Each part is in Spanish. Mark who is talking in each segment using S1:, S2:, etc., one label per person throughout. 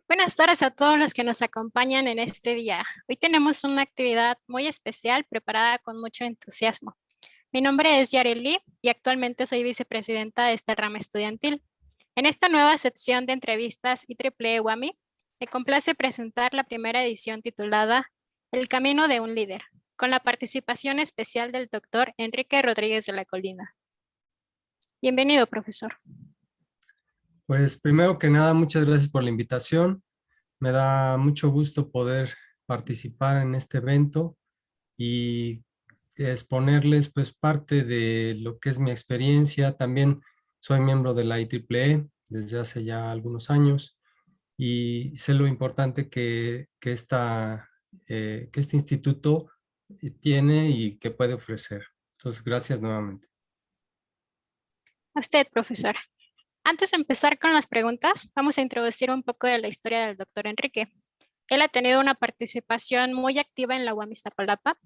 S1: Buenas tardes a todos los que nos acompañan en este día. Hoy tenemos una actividad muy especial preparada con mucho entusiasmo. Mi nombre es Yareli y actualmente soy vicepresidenta de esta rama estudiantil. En esta nueva sección de entrevistas IEEE UAMI, me complace presentar la primera edición titulada El camino de un líder, con la participación especial del doctor Enrique Rodríguez de la Colina. Bienvenido, profesor.
S2: Pues primero que nada, muchas gracias por la invitación. Me da mucho gusto poder participar en este evento y exponerles pues parte de lo que es mi experiencia. También soy miembro de la IEEE desde hace ya algunos años y sé lo importante que este instituto tiene y que puede ofrecer. Entonces, gracias nuevamente.
S1: A usted, profesor. Antes de empezar con las preguntas, vamos a introducir un poco de la historia del doctor Enrique. Él ha tenido una participación muy activa en la UAM Iztapalapa.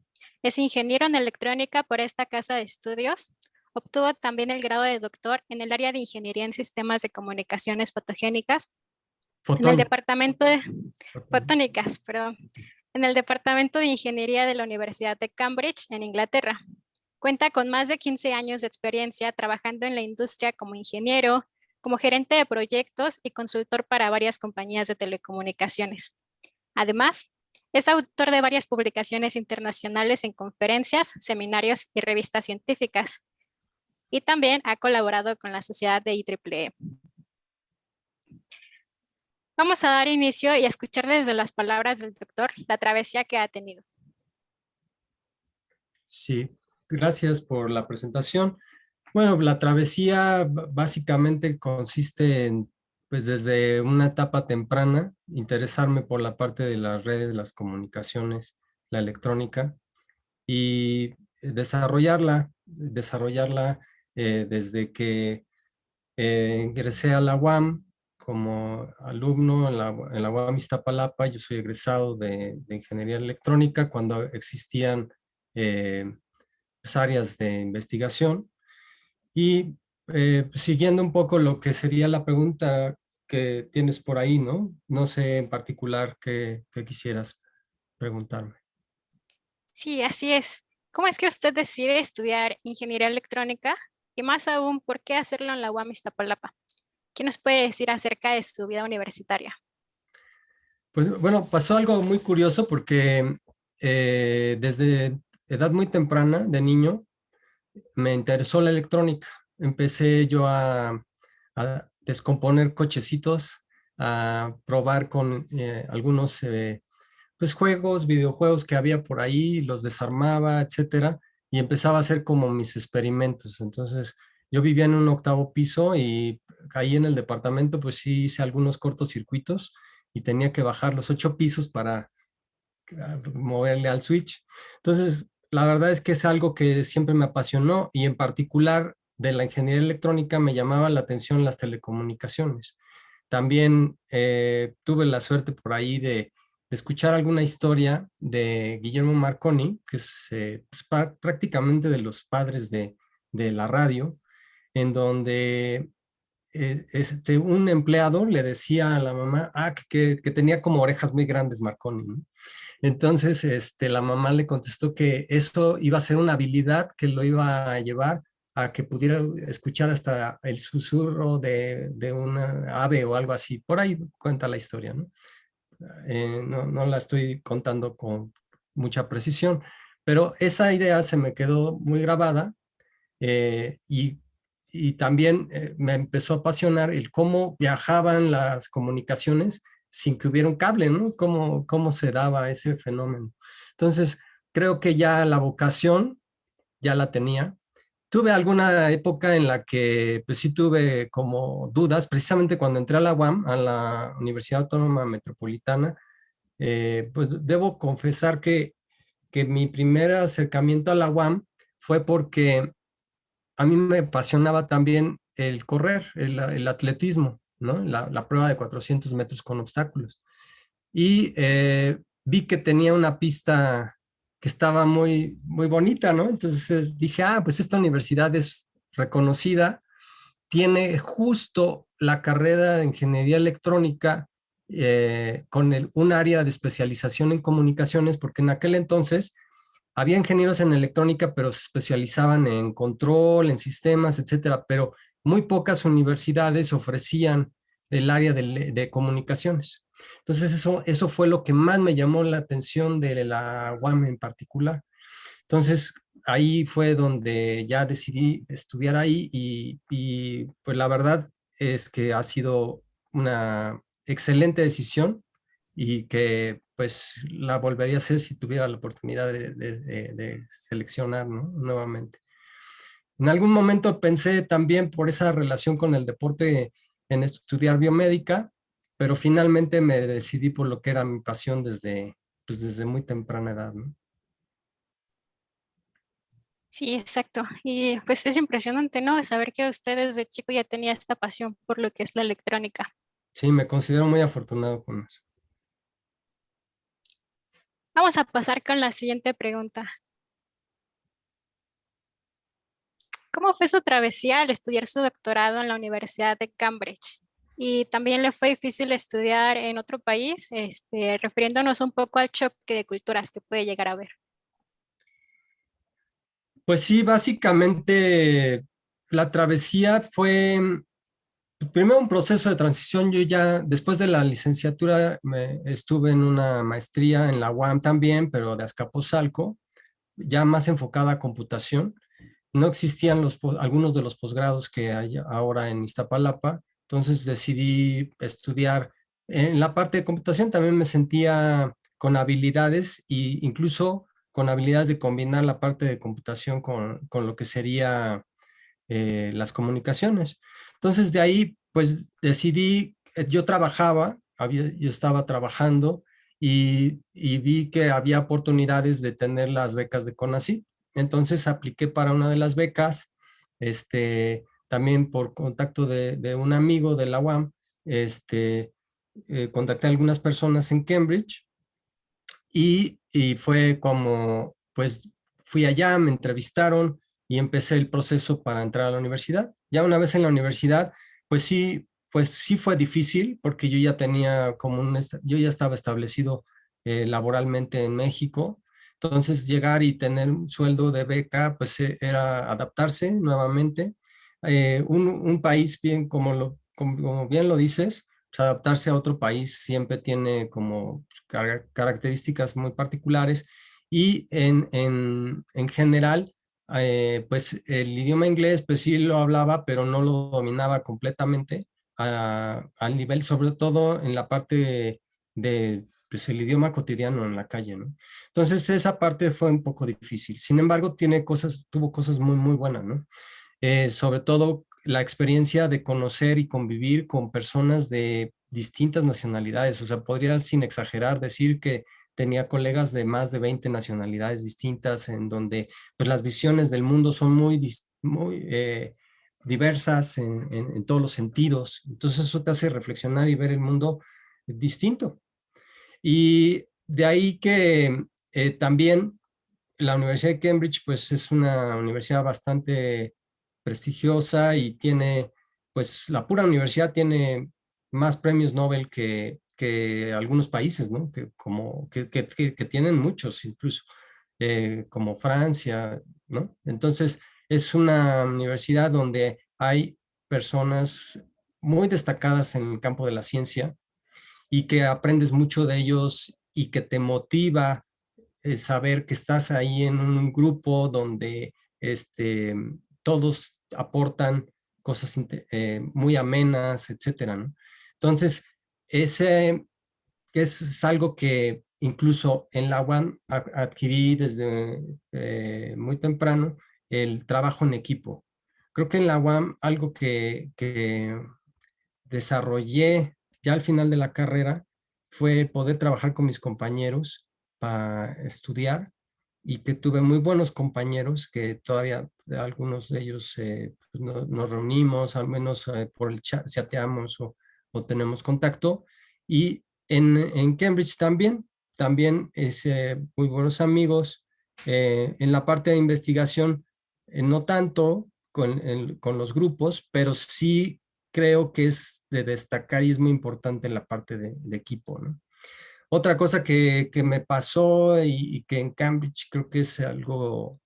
S1: Es ingeniero en electrónica por esta casa de estudios. Obtuvo también el grado de doctor en el área de ingeniería en sistemas de comunicaciones fotogénicas en el
S2: Fotónica.
S1: departamento de fotónicas, perdón, en el departamento de ingeniería de la Universidad de Cambridge en Inglaterra. Cuenta con más de 15 años de experiencia trabajando en la industria como ingeniero, como gerente de proyectos y consultor para varias compañías de telecomunicaciones. Además, es autor de varias publicaciones internacionales en conferencias, seminarios y revistas científicas. Y también ha colaborado con la Sociedad de IEEE. Vamos a dar inicio y a escuchar desde las palabras del doctor la travesía que ha tenido.
S2: Sí, gracias por la presentación. Bueno, la travesía básicamente consiste en, pues desde una etapa temprana, interesarme por la parte de las redes, las comunicaciones, la electrónica y desarrollarla desde que ingresé a la UAM como alumno en la UAM Iztapalapa. Yo soy egresado de Ingeniería Electrónica cuando existían eh, pues, áreas de investigación. Y pues, siguiendo un poco lo que sería la pregunta que tienes por ahí, ¿no? No sé en particular qué quisieras preguntarme.
S1: Sí, así es. ¿Cómo es que usted decide estudiar ingeniería electrónica? Y más aún, ¿por qué hacerlo en la UAM Iztapalapa? ¿Qué nos puede decir acerca de su vida universitaria?
S2: Pues bueno, pasó algo muy curioso porque desde edad muy temprana, de niño, me interesó la electrónica. Empecé yo a descomponer cochecitos, a probar con algunos pues juegos, videojuegos que había por ahí, los desarmaba, etcétera, y empezaba a hacer como mis experimentos. Entonces, yo vivía en un octavo piso y ahí en el departamento, pues sí hice algunos cortocircuitos y tenía que bajar los 8 pisos para moverle al switch. Entonces, la verdad es que es algo que siempre me apasionó y en particular de la ingeniería electrónica me llamaba la atención las telecomunicaciones. También tuve la suerte por ahí de escuchar alguna historia de Guillermo Marconi, que es pues, prácticamente de los padres de la radio, en donde un empleado le decía a la mamá que tenía como orejas muy grandes Marconi, ¿no? Entonces, la mamá le contestó que eso iba a ser una habilidad que lo iba a llevar a que pudiera escuchar hasta el susurro de una ave o algo así. Por ahí cuenta la historia, ¿no? No la estoy contando con mucha precisión, pero esa idea se me quedó muy grabada eh, y, y también me empezó a apasionar el cómo viajaban las comunicaciones sin que hubiera un cable, ¿no? Cómo se daba ese fenómeno. Entonces, creo que ya la vocación ya la tenía. Tuve alguna época en la que pues sí tuve como dudas, precisamente cuando entré a la UAM, a la Universidad Autónoma Metropolitana. Pues debo confesar que mi primer acercamiento a la UAM fue porque a mí me apasionaba también el correr, el atletismo, ¿no? La prueba de 400 metros con obstáculos. Y vi que tenía una pista que estaba muy bonita, ¿no? Entonces dije, pues esta universidad es reconocida, tiene justo la carrera de ingeniería electrónica con un área de especialización en comunicaciones, porque en aquel entonces había ingenieros en electrónica, pero se especializaban en control, en sistemas, etcétera, pero muy pocas universidades ofrecían el área de comunicaciones. Entonces eso fue lo que más me llamó la atención de la UAM en particular. Entonces ahí fue donde ya decidí estudiar ahí y pues la verdad es que ha sido una excelente decisión y que pues la volvería a hacer si tuviera la oportunidad de seleccionar, ¿no? Nuevamente. En algún momento pensé también por esa relación con el deporte en estudiar biomédica, pero finalmente me decidí por lo que era mi pasión pues desde muy temprana edad, ¿no?
S1: Sí, exacto. Y pues es impresionante, ¿no? Saber que usted desde chico ya tenía esta pasión por lo que es la electrónica.
S2: Sí, me considero muy afortunado con eso.
S1: Vamos a pasar con la siguiente pregunta. ¿Cómo fue su travesía al estudiar su doctorado en la Universidad de Cambridge? Y también le fue difícil estudiar en otro país, refiriéndonos un poco al choque de culturas que puede llegar a haber.
S2: Pues sí, básicamente la travesía fue primero un proceso de transición. Yo ya, después de la licenciatura, estuve en una maestría en la UAM también, pero de Azcapotzalco, ya más enfocada a computación. No existían algunos de los posgrados que hay ahora en Iztapalapa, entonces decidí estudiar. En la parte de computación también me sentía con habilidades e incluso con habilidades de combinar la parte de computación con lo que sería las comunicaciones. Entonces de ahí pues decidí, yo trabajaba, yo estaba trabajando y vi que había oportunidades de tener las becas de CONACYT. Entonces apliqué para una de las becas, también por contacto de un amigo de la UAM, contacté a algunas personas en Cambridge y fue como, pues fui allá, me entrevistaron y empecé el proceso para entrar a la universidad. Ya una vez en la universidad, pues sí fue difícil porque yo ya tenía como yo ya estaba establecido laboralmente en México. Entonces llegar y tener un sueldo de beca, pues era adaptarse nuevamente. Un país bien, como bien lo dices, pues, adaptarse a otro país siempre tiene como características muy particulares y en general, pues el idioma inglés, pues sí lo hablaba, pero no lo dominaba completamente al nivel, sobre todo en la parte pues, el idioma cotidiano en la calle, ¿no? Entonces esa parte fue un poco difícil. Sin embargo, tuvo cosas muy, muy buenas, ¿no? Sobre todo la experiencia de conocer y convivir con personas de distintas nacionalidades. O sea, podría sin exagerar decir que tenía colegas de más de 20 nacionalidades distintas en donde pues, las visiones del mundo son muy diversas en todos los sentidos. Entonces eso te hace reflexionar y ver el mundo distinto. Y de ahí que también la Universidad de Cambridge, pues es una universidad bastante prestigiosa y tiene, pues la pura universidad tiene más premios Nobel que algunos países, ¿no? Que tienen muchos incluso, como Francia, ¿no? Entonces, es una universidad donde hay personas muy destacadas en el campo de la ciencia y que aprendes mucho de ellos y que te motiva saber que estás ahí en un grupo donde todos aportan cosas muy amenas, etcétera, ¿no? Entonces, ese es algo que incluso en la UAM adquirí desde muy temprano, el trabajo en equipo. Creo que en la UAM algo que desarrollé ya al final de la carrera fue poder trabajar con mis compañeros para estudiar y que tuve muy buenos compañeros que todavía algunos de ellos pues nos reunimos, al menos por el chat, chateamos o tenemos contacto. Y en Cambridge también es muy buenos amigos. En la parte de investigación, no tanto con los grupos, pero sí creo que es de destacar y es muy importante en la parte de equipo, ¿no? Otra cosa que me pasó y que en Cambridge creo que es algo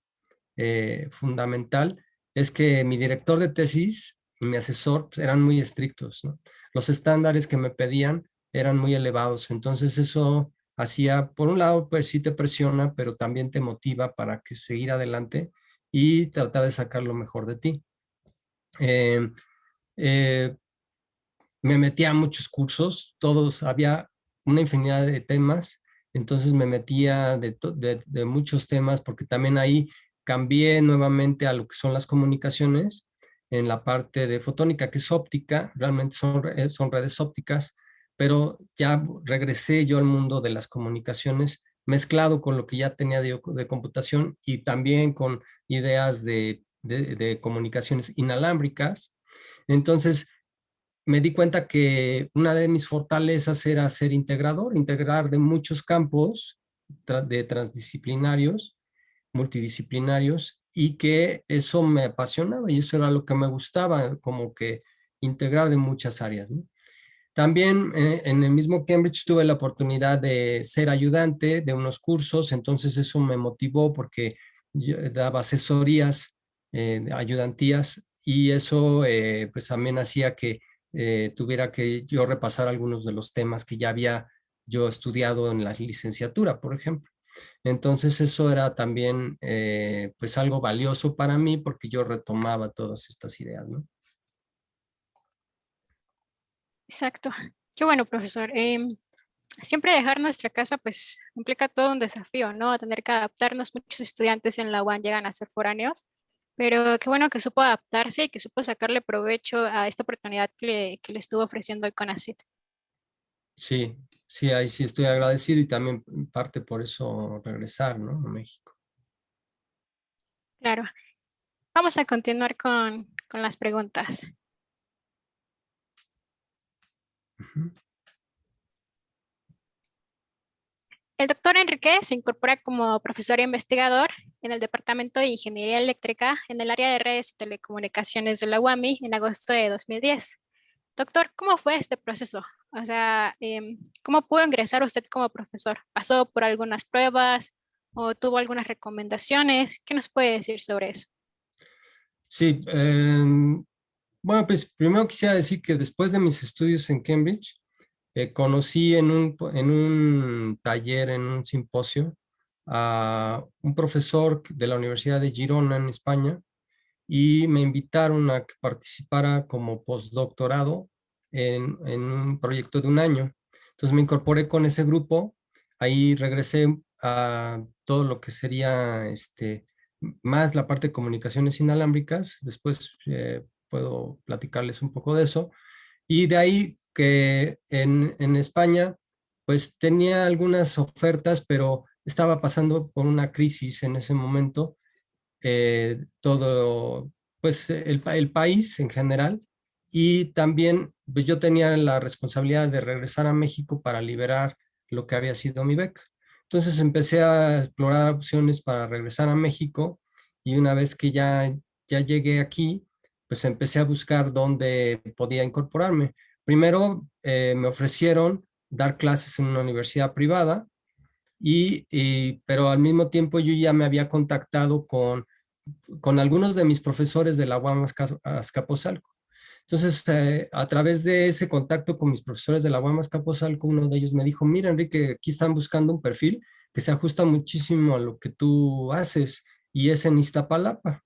S2: fundamental es que mi director de tesis y mi asesor pues, eran muy estrictos, ¿no? Los estándares que me pedían eran muy elevados, entonces eso hacía, por un lado, pues sí te presiona, pero también te motiva para que seguir adelante y tratar de sacar lo mejor de ti. Eh, eh, Me metía a muchos cursos, todos, había una infinidad de temas, entonces me metía de muchos temas porque también ahí cambié nuevamente a lo que son las comunicaciones en la parte de fotónica, que es óptica, realmente son redes ópticas, pero ya regresé yo al mundo de las comunicaciones mezclado con lo que ya tenía de computación y también con ideas de comunicaciones inalámbricas. Entonces, me di cuenta que una de mis fortalezas era ser integrador, integrar de muchos campos de transdisciplinarios, multidisciplinarios, y que eso me apasionaba y eso era lo que me gustaba, como que integrar de muchas áreas, ¿no? También en el mismo Cambridge tuve la oportunidad de ser ayudante de unos cursos, entonces eso me motivó porque yo daba asesorías, ayudantías, y eso pues también hacía que tuviera que yo repasar algunos de los temas que ya había yo estudiado en la licenciatura, por ejemplo. Entonces eso era también pues algo valioso para mí porque yo retomaba todas estas ideas, ¿no?
S1: Exacto. Qué bueno, profesor. Siempre dejar nuestra casa pues implica todo un desafío, ¿no? Tener que adaptarnos. Muchos estudiantes en la UAN llegan a ser foráneos, pero qué bueno que supo adaptarse y que supo sacarle provecho a esta oportunidad que le estuvo ofreciendo el CONACYT.
S2: Sí, sí, ahí sí estoy agradecido y también en parte por eso regresar, ¿no? A México.
S1: Claro. Vamos a continuar con las preguntas.
S2: Ujú.
S1: El doctor Enrique se incorpora como profesor e investigador en el Departamento de Ingeniería Eléctrica en el área de redes y telecomunicaciones de la UAMI en agosto de 2010. Doctor, ¿cómo fue este proceso? O sea, ¿cómo pudo ingresar usted como profesor? ¿Pasó por algunas pruebas o tuvo algunas recomendaciones? ¿Qué nos puede decir sobre eso?
S2: Sí, bueno, pues primero quisiera decir que después de mis estudios en Cambridge, conocí en un taller, en un simposio, a un profesor de la Universidad de Girona en España y me invitaron a que participara como postdoctorado en un proyecto de un año. Entonces me incorporé con ese grupo, ahí regresé a todo lo que sería más la parte de comunicaciones inalámbricas, después puedo platicarles un poco de eso, y de ahí que en España pues tenía algunas ofertas, pero estaba pasando por una crisis en ese momento, todo, pues el país en general, y también pues yo tenía la responsabilidad de regresar a México para liberar lo que había sido mi beca. Entonces empecé a explorar opciones para regresar a México y una vez que ya llegué aquí, pues empecé a buscar dónde podía incorporarme. Primero me ofrecieron dar clases en una universidad privada, pero al mismo tiempo yo ya me había contactado con algunos de mis profesores de la UAM Azcapotzalco. Entonces, a través de ese contacto con mis profesores de la UAM Azcapotzalco, uno de ellos me dijo, mira, Enrique, aquí están buscando un perfil que se ajusta muchísimo a lo que tú haces y es en Iztapalapa.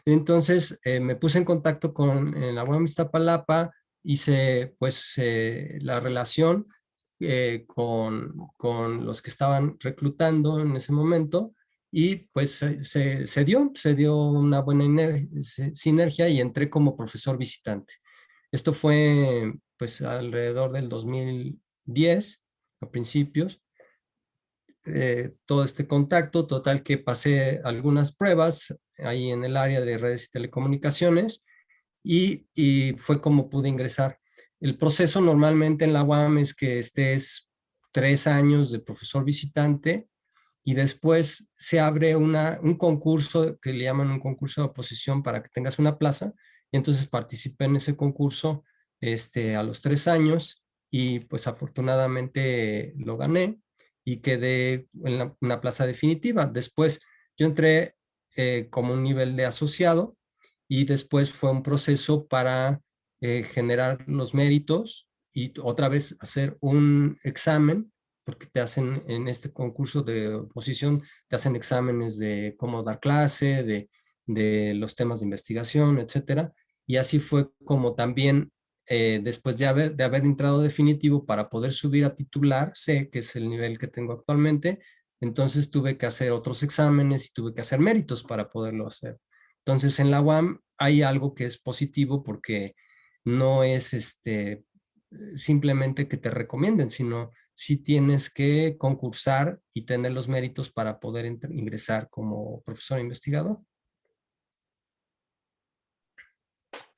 S2: Entonces, me puse en contacto con la UAM Iztapalapa, hice pues la relación con los que estaban reclutando en ese momento y pues se dio una buena sinergia y entré como profesor visitante. Esto fue pues alrededor del 2010, a principios, todo este contacto, total que pasé algunas pruebas ahí en el área de redes y telecomunicaciones y fue como pude ingresar. El proceso normalmente en la UAM es que estés 3 años de profesor visitante y después se abre un concurso que le llaman un concurso de oposición para que tengas una plaza y entonces participé en ese concurso a los 3 años y pues afortunadamente lo gané y quedé en una plaza definitiva. Después yo entré como un nivel de asociado y después fue un proceso para generar los méritos y otra vez hacer un examen, porque te hacen en este concurso de oposición, te hacen exámenes de cómo dar clase, de los temas de investigación, etcétera. Y así fue como también, después de haber entrado definitivo para poder subir a titular C, que es el nivel que tengo actualmente, entonces tuve que hacer otros exámenes y tuve que hacer méritos para poderlo hacer. Entonces en la UAM hay algo que es positivo porque no es simplemente que te recomienden, sino sí tienes que concursar y tener los méritos para poder ingresar como profesor investigador.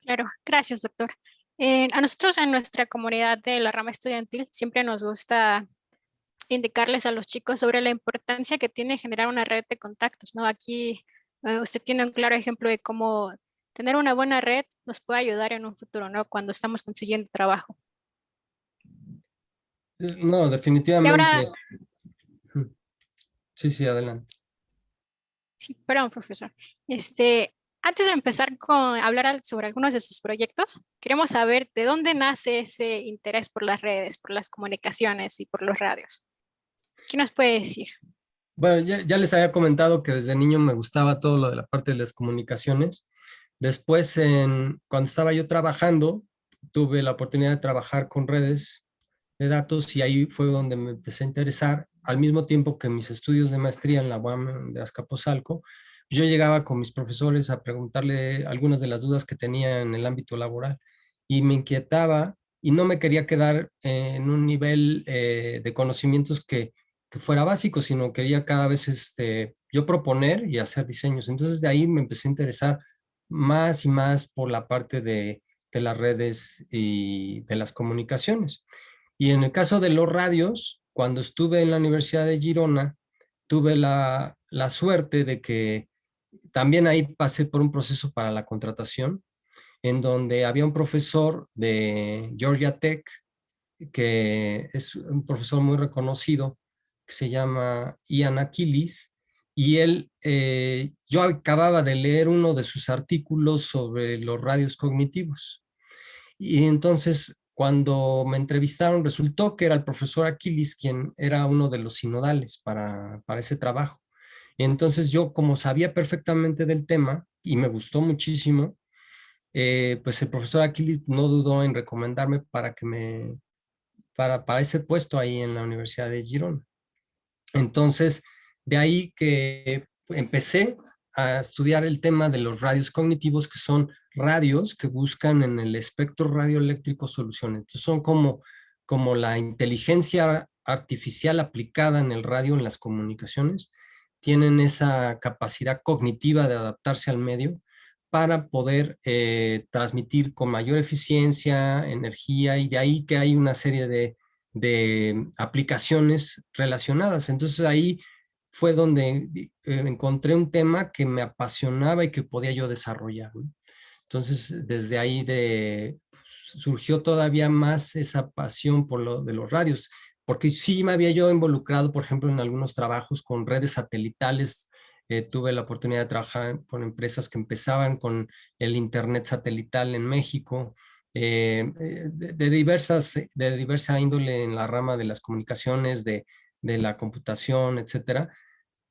S1: Claro, gracias, doctor. A nosotros en nuestra comunidad de la rama estudiantil siempre nos gusta indicarles a los chicos sobre la importancia que tiene generar una red de contactos, ¿no? Aquí usted tiene un claro ejemplo de cómo tener una buena red nos puede ayudar en un futuro, ¿no? Cuando estamos consiguiendo trabajo.
S2: No,
S1: Y ahora,
S2: definitivamente. Sí, sí, adelante.
S1: sí, perdón, profesor. Antes de empezar con hablar sobre algunos de sus proyectos, queremos saber de dónde nace ese interés por las redes, por las comunicaciones y por los radios. ¿Qué nos puede decir?
S2: Bueno, ya les había comentado que desde niño me gustaba todo lo de la parte de las comunicaciones. Después, cuando estaba yo trabajando, tuve la oportunidad de trabajar con redes de datos y ahí fue donde me empecé a interesar, al mismo tiempo que mis estudios de maestría en la UAM de Azcapotzalco. Yo llegaba con mis profesores a preguntarle algunas de las dudas que tenía en el ámbito laboral y me inquietaba y no me quería quedar en un nivel de conocimientos que fuera básico, sino quería cada vez yo proponer y hacer diseños. Entonces de ahí me empecé a interesar más y más por la parte de las redes y de las comunicaciones. Y en el caso de los radios, cuando estuve en la Universidad de Girona, tuve la suerte de que también ahí pasé por un proceso para la contratación, en donde había un profesor de Georgia Tech, que es un profesor muy reconocido, que se llama Ian Achilles, y yo acababa de leer uno de sus artículos sobre los radios cognitivos. Y entonces, cuando me entrevistaron, resultó que era el profesor Aquiles quien era uno de los sinodales para ese trabajo. Entonces yo, como sabía perfectamente del tema y me gustó muchísimo, pues el profesor Aquiles no dudó en recomendarme para ese puesto ahí en la Universidad de Girona. Entonces, de ahí que empecé a estudiar el tema de los radios cognitivos, que son radios que buscan en el espectro radioeléctrico soluciones. Entonces, son como la inteligencia artificial aplicada en el radio, en las comunicaciones, tienen esa capacidad cognitiva de adaptarse al medio para poder transmitir con mayor eficiencia, energía, y de ahí que hay una serie de aplicaciones relacionadas. Entonces ahí fue donde encontré un tema que me apasionaba y que podía yo desarrollar, ¿no? Entonces desde ahí surgió todavía más esa pasión por lo de los radios, porque sí me había yo involucrado, por ejemplo, en algunos trabajos con redes satelitales. Tuve la oportunidad de trabajar con empresas que empezaban con el Internet satelital en México, de diversa índole en la rama de las comunicaciones, de la computación, etcétera,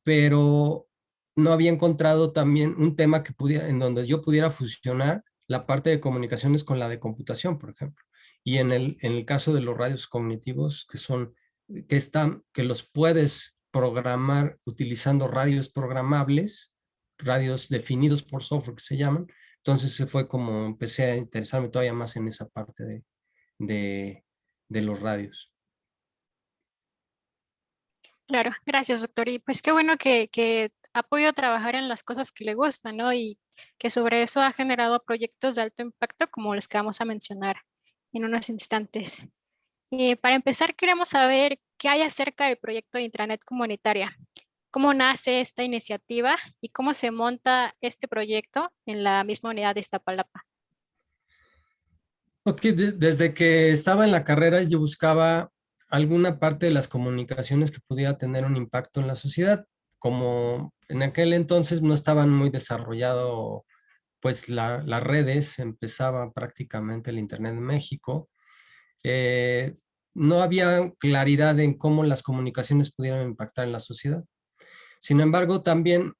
S2: pero no había encontrado también un tema en donde yo pudiera fusionar la parte de comunicaciones con la de computación, por ejemplo. Y en el caso de los radios cognitivos, que los puedes programar utilizando radios programables, radios definidos por software que se llaman. Entonces se fue como empecé a interesarme todavía más en esa parte de, de los radios.
S1: Claro, gracias, doctor. Y pues qué bueno que ha podido trabajar en las cosas que le gustan, ¿no? Y que sobre eso ha generado proyectos de alto impacto como los que vamos a mencionar en unos instantes. Para empezar, queremos saber qué hay acerca del proyecto de Intranet Comunitaria. ¿Cómo nace esta iniciativa y cómo se monta este proyecto en la misma unidad de Iztapalapa?
S2: Ok, desde que estaba en la carrera yo buscaba alguna parte de las comunicaciones que pudiera tener un impacto en la sociedad. Como en aquel entonces no estaban muy desarrollado, pues las redes, empezaba prácticamente el Internet en México. eh, no había claridad en cómo las comunicaciones pudieran impactar en la sociedad. Sin embargo, también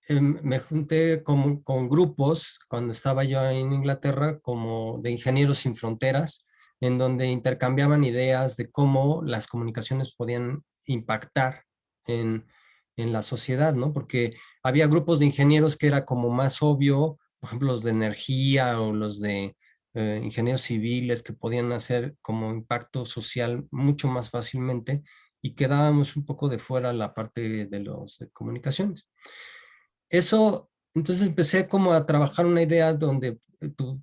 S2: me junté con grupos cuando estaba yo en Inglaterra, como de Ingenieros Sin Fronteras, en donde intercambiaban ideas de cómo las comunicaciones podían impactar en, en la sociedad, ¿no? Porque había grupos de ingenieros que era como más obvio, por ejemplo, los de energía o los de ingenieros civiles que podían hacer como impacto social mucho más fácilmente y quedábamos un poco de fuera la parte de los de comunicaciones. Eso, entonces empecé como a trabajar una idea donde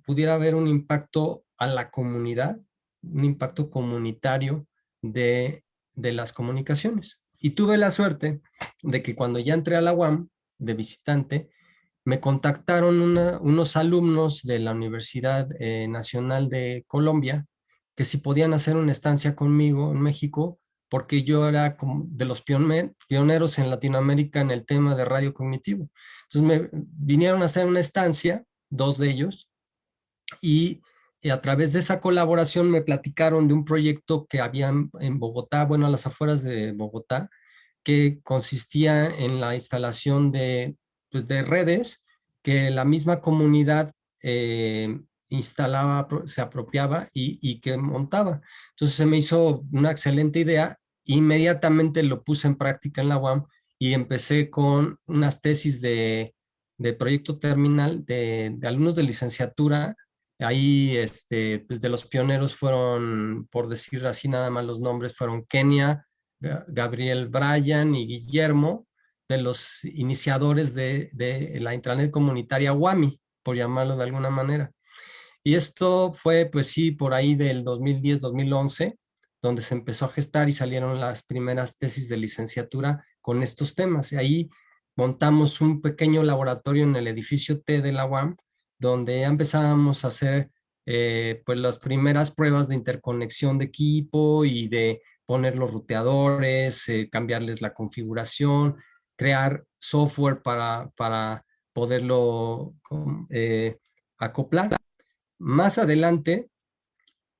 S2: pudiera haber un impacto a la comunidad, un impacto comunitario de, de las comunicaciones. Y tuve la suerte de que cuando ya entré a la UAM de visitante, me contactaron unos alumnos de la Universidad Nacional de Colombia que si podían hacer una estancia conmigo en México, porque yo era como de los pioneros en Latinoamérica en el tema de radio cognitivo. Entonces me vinieron a hacer una estancia, dos de ellos, y a través de esa colaboración me platicaron de un proyecto que habían en Bogotá, bueno, a las afueras de Bogotá, que consistía en la instalación pues, de redes que la misma comunidad instalaba, se apropiaba y que montaba. Entonces se me hizo una excelente idea. Inmediatamente lo puse en práctica en la UAM y empecé con unas tesis de proyecto terminal de alumnos de licenciatura. Ahí, pues de los pioneros fueron, por decir así nada más los nombres, fueron Kenia, Gabriel Bryan y Guillermo, de los iniciadores de la intranet comunitaria WAMI, por llamarlo de alguna manera. Y esto fue, pues sí, por ahí del 2010-2011, donde se empezó a gestar y salieron las primeras tesis de licenciatura con estos temas. Y ahí montamos un pequeño laboratorio en el edificio T de la UAM, donde ya empezábamos a hacer pues las primeras pruebas de interconexión de equipo y de poner los ruteadores, cambiarles la configuración, crear software para poderlo acoplar. Más adelante,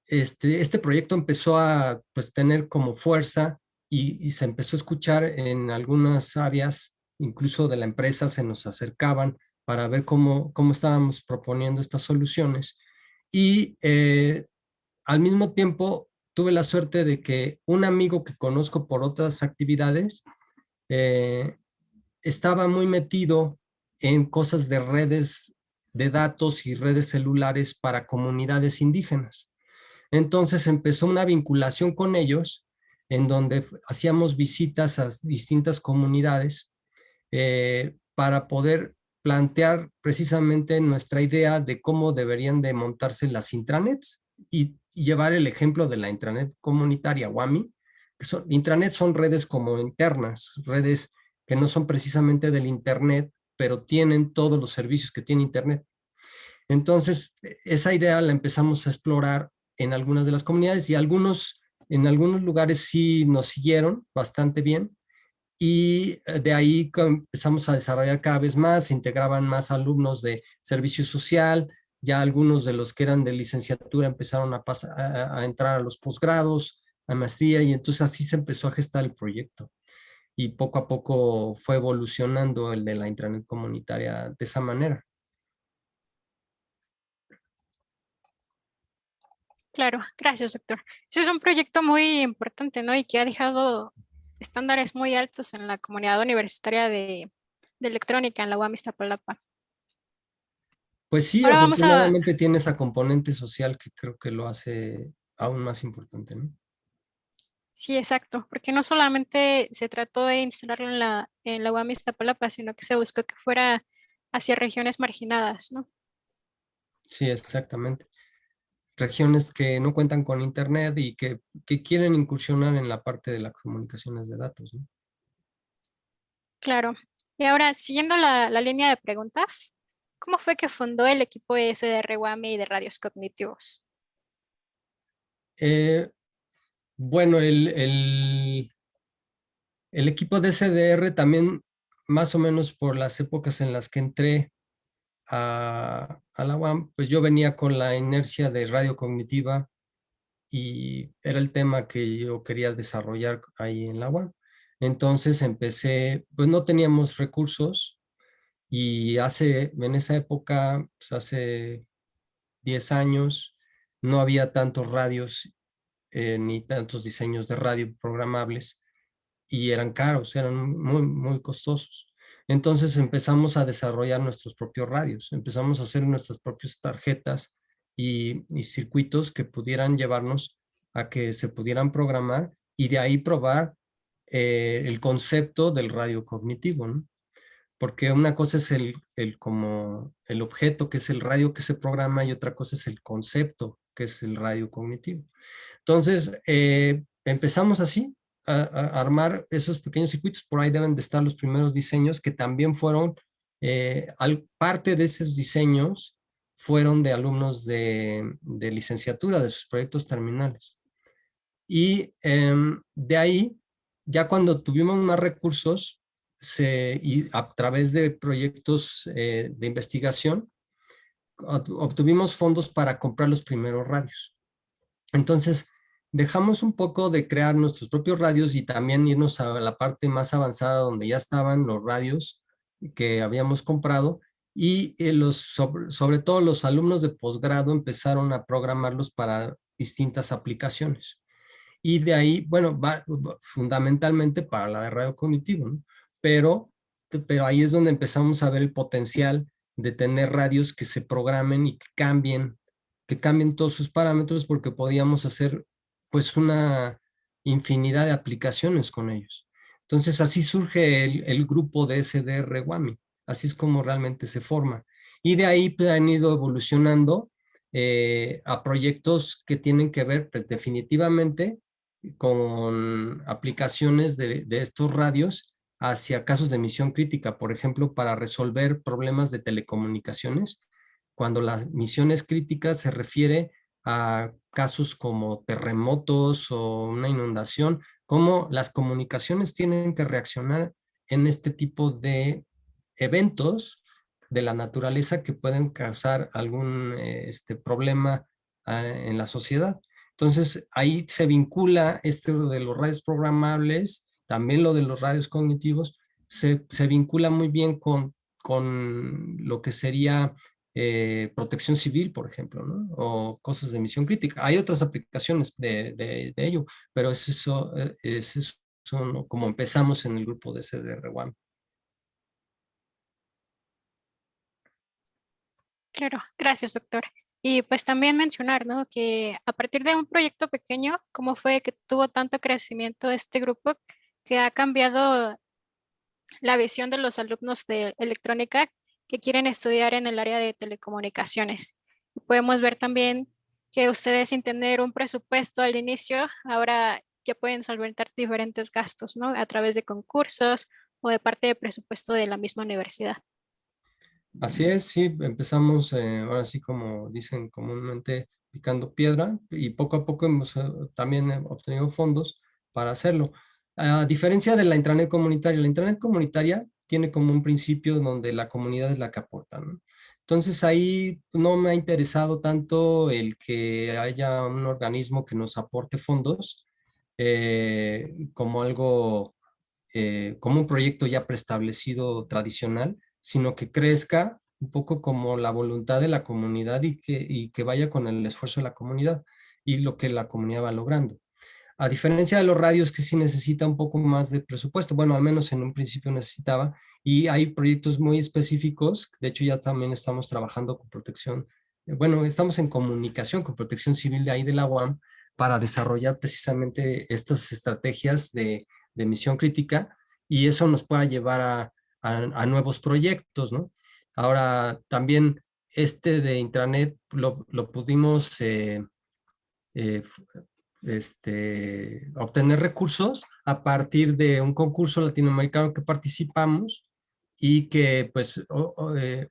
S2: este proyecto empezó a pues, tener como fuerza y se empezó a escuchar en algunas áreas, incluso de la empresa, se nos acercaban para ver cómo estábamos proponiendo estas soluciones. Y al mismo tiempo tuve la suerte de que un amigo que conozco por otras actividades eh, estaba muy metido en cosas de redes de datos y redes celulares para comunidades indígenas. Entonces empezó una vinculación con ellos en donde hacíamos visitas a distintas comunidades para poder plantear precisamente nuestra idea de cómo deberían de montarse las intranets y llevar el ejemplo de la intranet comunitaria WAMI. Intranets son redes como internas, redes que no son precisamente del Internet, pero tienen todos los servicios que tiene Internet. Entonces, esa idea la empezamos a explorar en algunas de las comunidades y en algunos lugares sí nos siguieron bastante bien y de ahí empezamos a desarrollar cada vez más, se integraban más alumnos de servicio social, ya algunos de los que eran de licenciatura empezaron a entrar a los posgrados, a maestría y entonces así se empezó a gestar el proyecto y poco a poco fue evolucionando el de la intranet comunitaria de esa manera.
S1: Claro, gracias, doctor. Ese es un proyecto muy importante, ¿no? Y que ha dejado estándares muy altos en la comunidad universitaria de electrónica en la UAM Iztapalapa.
S2: Pues sí,
S1: Ahora vamos a,
S2: afortunadamente tiene esa componente social que creo que lo hace aún más importante, ¿no?
S1: sí, exacto, porque no solamente se trató de instalarlo en la UAM Iztapalapa, sino que se buscó que fuera hacia regiones marginadas, ¿no?
S2: Sí, exactamente. Regiones que no cuentan con internet y que quieren incursionar en la parte de las comunicaciones de datos, ¿no?
S1: Claro. Y ahora, siguiendo la línea de preguntas, ¿cómo fue que fundó el equipo SDR UAM y de radios cognitivos?
S2: Eh, bueno, el equipo de SDR también, más o menos por las épocas en las que entré a la UAM, pues yo venía con la inercia de radio cognitiva y era el tema que yo quería desarrollar ahí en la UAM. Entonces empecé, pues no teníamos recursos y en esa época, pues hace 10 años, no había tantos radios ni tantos diseños de radio programables y eran caros, eran muy, muy costosos. Entonces empezamos a desarrollar nuestros propios radios, empezamos a hacer nuestras propias tarjetas y circuitos que pudieran llevarnos a que se pudieran programar y de ahí probar el concepto del radio cognitivo, ¿no? Porque una cosa es como el objeto, que es el radio que se programa, y otra cosa es el concepto, que es el radio cognitivo. Entonces, empezamos así a armar esos pequeños circuitos. Por ahí deben de estar los primeros diseños que también fueron, parte de esos diseños fueron de alumnos de licenciatura, de sus proyectos terminales. Y de ahí, ya cuando tuvimos más recursos, y a través de proyectos de investigación, obtuvimos fondos para comprar los primeros radios. Entonces, dejamos un poco de crear nuestros propios radios y también irnos a la parte más avanzada donde ya estaban los radios que habíamos comprado y sobre todo los alumnos de posgrado empezaron a programarlos para distintas aplicaciones. Y de ahí, bueno, fundamentalmente para la de radio cognitivo, ¿no? Pero, pero ahí es donde empezamos a ver el potencial de tener radios que se programen y que cambien todos sus parámetros porque podíamos hacer pues una infinidad de aplicaciones con ellos. Entonces así surge el grupo de SDR WAMI, así es como realmente se forma. Y de ahí pues, han ido evolucionando a proyectos que tienen que ver pues, definitivamente con aplicaciones de estos radios hacia casos de misión crítica, por ejemplo, para resolver problemas de telecomunicaciones. Cuando la misión es crítica se refiere a casos como terremotos o una inundación, cómo las comunicaciones tienen que reaccionar en este tipo de eventos de la naturaleza que pueden causar algún problema en la sociedad. Entonces, ahí se vincula esto de los radios programables, también lo de los radios cognitivos, se vincula muy bien con lo que sería protección civil, por ejemplo, ¿no? O cosas de misión crítica. Hay otras aplicaciones de ello, pero es eso, ¿no? Como empezamos en el grupo de CDR1.
S1: Claro, gracias, doctor. Y pues también mencionar, ¿no? Que a partir de un proyecto pequeño, ¿cómo fue que tuvo tanto crecimiento este grupo que ha cambiado la visión de los alumnos de electrónica que quieren estudiar en el área de telecomunicaciones? Podemos ver también que ustedes sin tener un presupuesto al inicio, ahora ya pueden solventar diferentes gastos, ¿no? A través de concursos o de parte de presupuesto de la misma universidad.
S2: Así es, sí, empezamos, ahora sí como dicen comúnmente, picando piedra y poco a poco hemos también obtenido fondos para hacerlo. A diferencia de la intranet comunitaria tiene como un principio donde la comunidad es la que aporta, ¿no? Entonces ahí no me ha interesado tanto el que haya un organismo que nos aporte fondos como algo, como un proyecto ya preestablecido tradicional, sino que crezca un poco como la voluntad de la comunidad y que vaya con el esfuerzo de la comunidad y lo que la comunidad va logrando. A diferencia de los radios que sí necesita un poco más de presupuesto, bueno, al menos en un principio necesitaba, y hay proyectos muy específicos, de hecho ya también estamos trabajando con protección, bueno, estamos en comunicación con Protección Civil de ahí de la UAM para desarrollar precisamente estas estrategias de misión crítica y eso nos pueda llevar a nuevos proyectos, ¿no? Ahora, también este de intranet lo pudimos eh, obtener recursos a partir de un concurso latinoamericano que participamos y que pues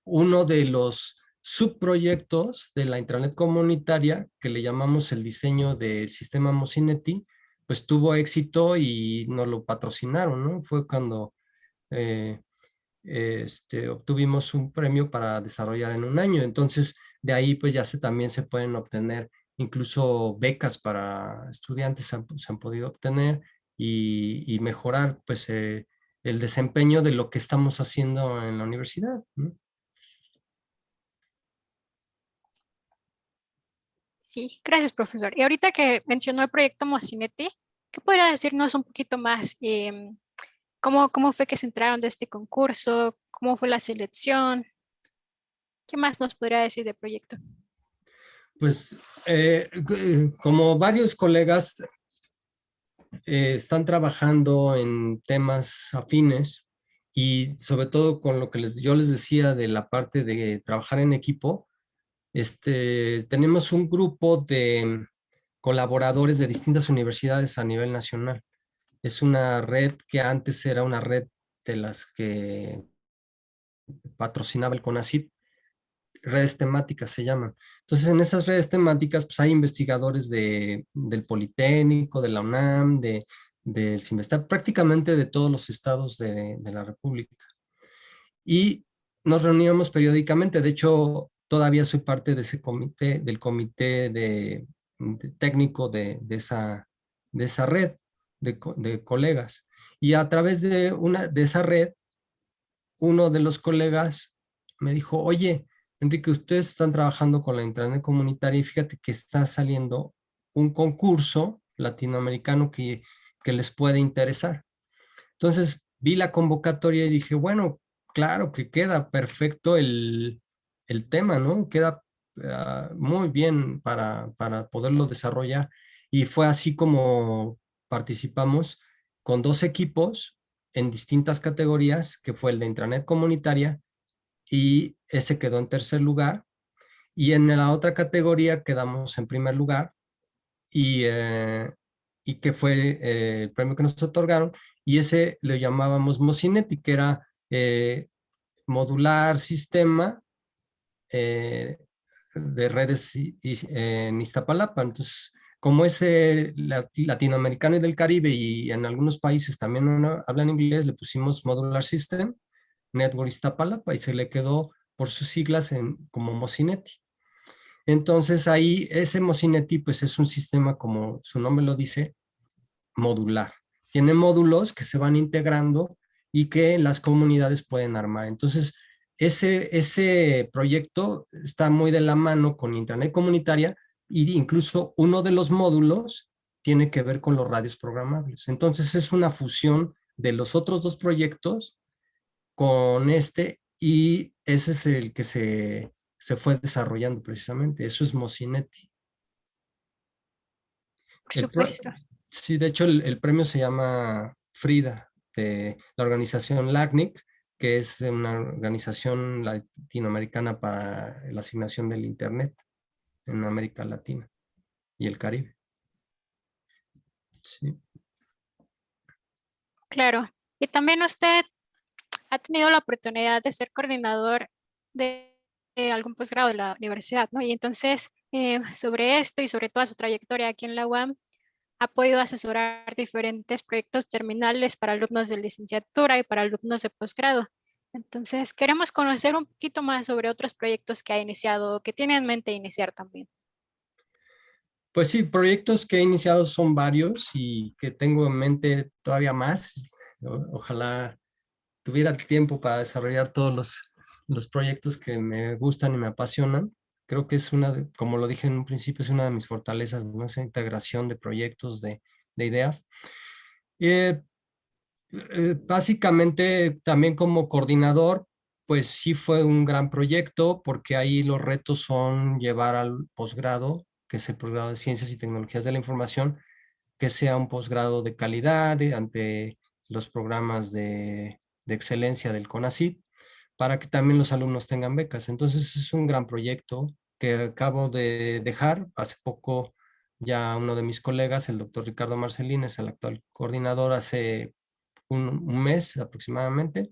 S2: uno de los subproyectos de la Intranet comunitaria que le llamamos el diseño del sistema Mosineti, pues tuvo éxito y nos lo patrocinaron, ¿no? Fue cuando eh, obtuvimos un premio para desarrollar en un año. Entonces, de ahí pues ya también se pueden obtener incluso becas para estudiantes se han podido obtener y mejorar pues el desempeño de lo que estamos haciendo en la universidad, ¿no?
S1: Sí, gracias, profesor. Y ahorita que mencionó el proyecto Mosineti, ¿qué podría decirnos un poquito más? ¿Cómo fue que se entraron de este concurso? ¿Cómo fue la selección? ¿Qué más nos podría decir del proyecto?
S2: Pues como varios colegas están trabajando en temas afines y sobre todo con lo que yo les decía de la parte de trabajar en equipo, tenemos un grupo de colaboradores de distintas universidades a nivel nacional. Es una red que antes era una red de las que patrocinaba el CONACYT, redes temáticas se llaman. Entonces, en esas redes temáticas, pues hay investigadores del Politécnico, de la UNAM, del CIMESTAP, prácticamente de todos los estados de la República. Y nos reuníamos periódicamente. De hecho, todavía soy parte de ese comité, del comité técnico de esa red de colegas. Y a través de esa red, uno de los colegas me dijo, oye, Enrique, ustedes están trabajando con la Intranet comunitaria y fíjate que está saliendo un concurso latinoamericano que les puede interesar. Entonces vi la convocatoria y dije, bueno, claro que queda perfecto el tema, ¿no? Queda muy bien para poderlo desarrollar. Y fue así como participamos con dos equipos en distintas categorías, que fue el de intranet comunitaria y ese quedó en tercer lugar. Y en la otra categoría quedamos en primer lugar y, que fue el premio que nos otorgaron, y ese lo llamábamos Mosineti, que era modular sistema de redes en Iztapalapa. Entonces, como es latinoamericano y del Caribe y en algunos países también hablan inglés, le pusimos Modular System, Network Iztapalapa, y se le quedó por sus siglas como Mosineti. Entonces ahí ese Mosineti pues es un sistema, como su nombre lo dice, modular. Tiene módulos que se van integrando y que las comunidades pueden armar. Entonces, ese proyecto está muy de la mano con Internet comunitaria e incluso uno de los módulos tiene que ver con los radios programables. Entonces, es una fusión de los otros dos proyectos con y ese es el que se fue desarrollando precisamente. Eso es Mosineti.
S1: Por
S2: El, pro-
S1: supuesto.
S2: Sí, de hecho el premio se llama Frida, de la organización LACNIC, que es una organización latinoamericana para la asignación del Internet en América Latina y el Caribe. Sí.
S1: Claro. Y también usted ha tenido la oportunidad de ser coordinador de algún posgrado de la universidad, ¿no? Y entonces, sobre esto y sobre toda su trayectoria aquí en la UAM, ha podido asesorar diferentes proyectos terminales para alumnos de licenciatura y para alumnos de posgrado. Entonces, queremos conocer un poquito más sobre otros proyectos que ha iniciado o que tiene en mente iniciar también.
S2: Pues sí, proyectos que he iniciado son varios y que tengo en mente todavía más. Ojalá tuviera el tiempo para desarrollar todos los proyectos que me gustan y me apasionan. Creo que es como lo dije en un principio, es una de mis fortalezas, ¿no? Esa integración de proyectos, de ideas. Eh, Básicamente, también como coordinador, pues sí fue un gran proyecto porque ahí los retos son llevar al posgrado, que es el posgrado de Ciencias y Tecnologías de la Información, que sea un posgrado de calidad ante los programas de excelencia del CONACYT, para que también los alumnos tengan becas. Entonces es un gran proyecto que acabo de dejar hace poco. Ya uno de mis colegas, el doctor Ricardo Marcelín, es el actual coordinador hace un mes aproximadamente.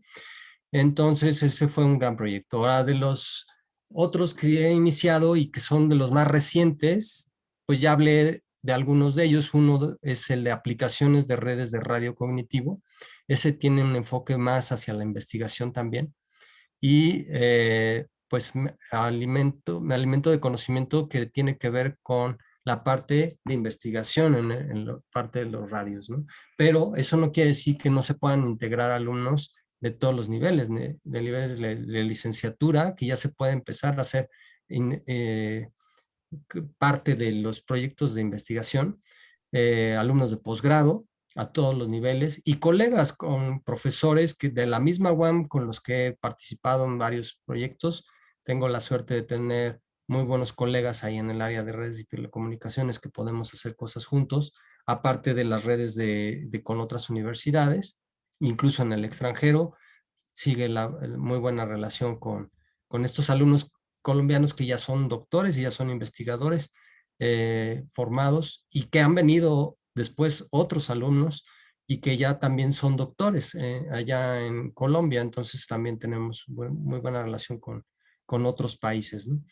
S2: Entonces ese fue un gran proyecto. Ahora, de los Otros que he iniciado y que son de los más recientes, pues ya hablé de algunos de ellos. Uno es el de aplicaciones de redes de radio cognitivo. Ese tiene un enfoque más hacia la investigación también. Y pues me alimento de conocimiento que tiene que ver con la parte de investigación en la parte de los radios, ¿no? Pero eso no quiere decir que no se puedan integrar alumnos de todos los niveles, de niveles de licenciatura, que ya se puede empezar a hacer parte de los proyectos de investigación, alumnos de posgrado a todos los niveles y colegas con profesores que de la misma UAM con los que he participado en varios proyectos. Tengo la suerte de tener muy buenos colegas ahí en el área de redes y telecomunicaciones que podemos hacer cosas juntos, aparte de las redes con otras universidades, incluso en el extranjero. Sigue la muy buena relación con estos alumnos colombianos que ya son doctores y ya son investigadores formados, y que han venido después otros alumnos y que ya también son doctores allá en Colombia. Entonces también tenemos muy buena relación con otros países, ¿no?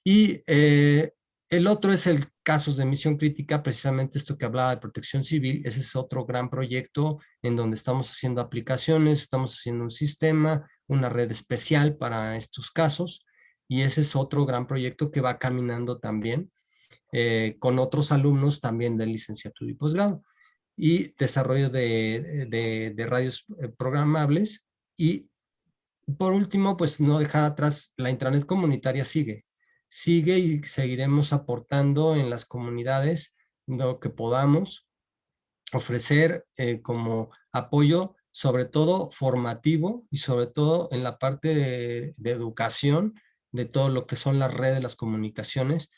S2: Y el otro es el casos de misión crítica, precisamente esto que hablaba de protección civil. Ese es otro gran proyecto en donde estamos haciendo aplicaciones, estamos haciendo un sistema, una red especial para estos casos, y ese es otro gran proyecto que va caminando también con otros alumnos también de licenciatura y posgrado. Y desarrollo de radios programables. Y por último, pues no dejar atrás, la intranet comunitaria sigue y seguiremos aportando en las comunidades lo que podamos ofrecer como apoyo, sobre todo formativo y sobre todo en la parte de educación de todo lo que son las redes, las comunicaciones,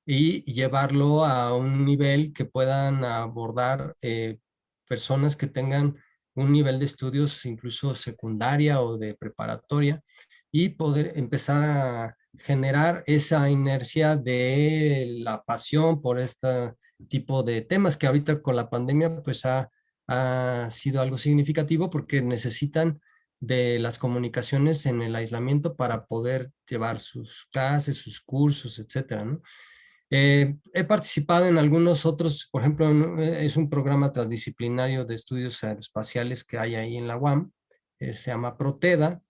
S2: y llevarlo a un nivel que puedan abordar personas que tengan un nivel de estudios incluso secundaria o de preparatoria, y poder empezar a generar esa inercia de la pasión por este tipo de temas que ahorita con la pandemia pues ha sido algo significativo, porque necesitan de las comunicaciones en el aislamiento para poder llevar sus clases, sus cursos, etcétera, ¿no? He participado en algunos otros. Por ejemplo, es un programa transdisciplinario de estudios aeroespaciales que hay ahí en la UAM, se llama PROTEDA.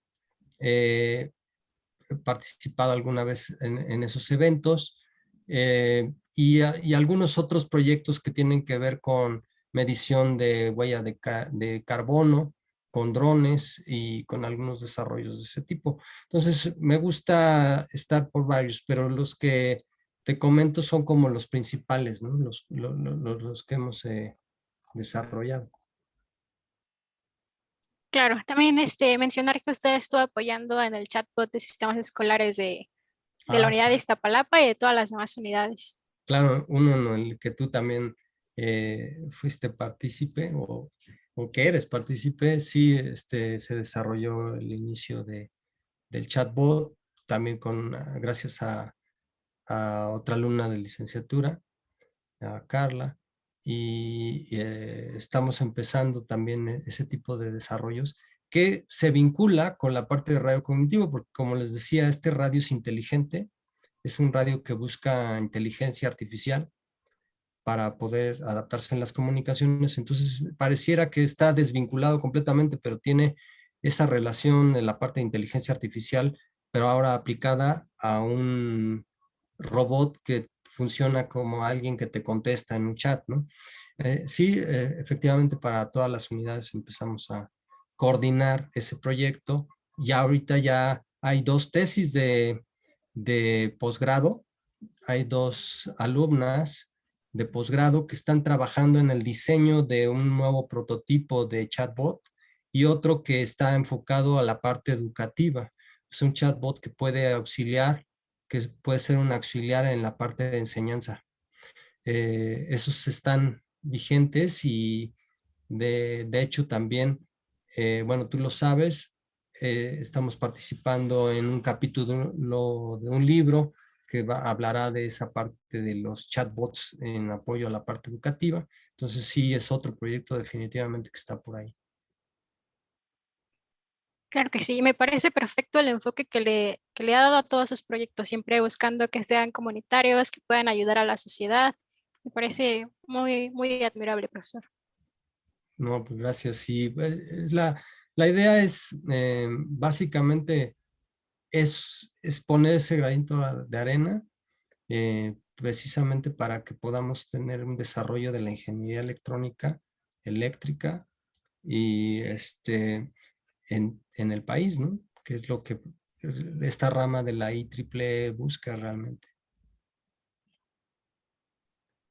S2: He participado alguna vez en esos eventos, y algunos otros proyectos que tienen que ver con medición de huella de carbono, con drones y con algunos desarrollos de ese tipo. Entonces, me gusta estar por varios, pero los que te comento son como los principales, ¿no? Los que hemos desarrollado.
S1: Claro, también mencionar que usted estuvo apoyando en el chatbot de sistemas escolares de la
S2: Ah,
S1: unidad de Iztapalapa y de todas las demás unidades.
S2: claro, uno en el que tú también fuiste partícipe, o que eres partícipe. Sí, se desarrolló el inicio del chatbot, también gracias a otra alumna de licenciatura, a Carla, y estamos empezando también ese tipo de desarrollos que se vincula con la parte de radio cognitivo, porque como les decía, este radio es inteligente, es un radio que busca inteligencia artificial para poder adaptarse en las comunicaciones. Entonces, pareciera que está desvinculado completamente, pero tiene esa relación en la parte de inteligencia artificial, pero ahora aplicada a un robot que funciona como alguien que te contesta en un chat, ¿no? Sí, efectivamente, para todas las unidades empezamos a coordinar ese proyecto. Y ahorita ya hay 2 tesis de posgrado. Hay 2 alumnas de posgrado que están trabajando en el diseño de un nuevo prototipo de chatbot, y otro que está enfocado a la parte educativa. Es un chatbot que puede auxiliar, que puede ser un auxiliar en la parte de enseñanza. Esos están vigentes, y de hecho también, bueno, tú lo sabes, estamos participando en un capítulo de un libro que hablará de esa parte de los chatbots en apoyo a la parte educativa. Entonces sí, es otro proyecto definitivamente que está por ahí.
S1: Claro que sí, me parece perfecto el enfoque que le ha dado a todos sus proyectos, siempre buscando que sean comunitarios, que puedan ayudar a la sociedad. Me parece muy admirable, profesor.
S2: No, pues gracias. Sí, es la idea es básicamente es poner ese granito de arena precisamente para que podamos tener un desarrollo de la ingeniería electrónica, eléctrica y en el país, ¿no? Que es lo que esta rama de la IEEE busca realmente.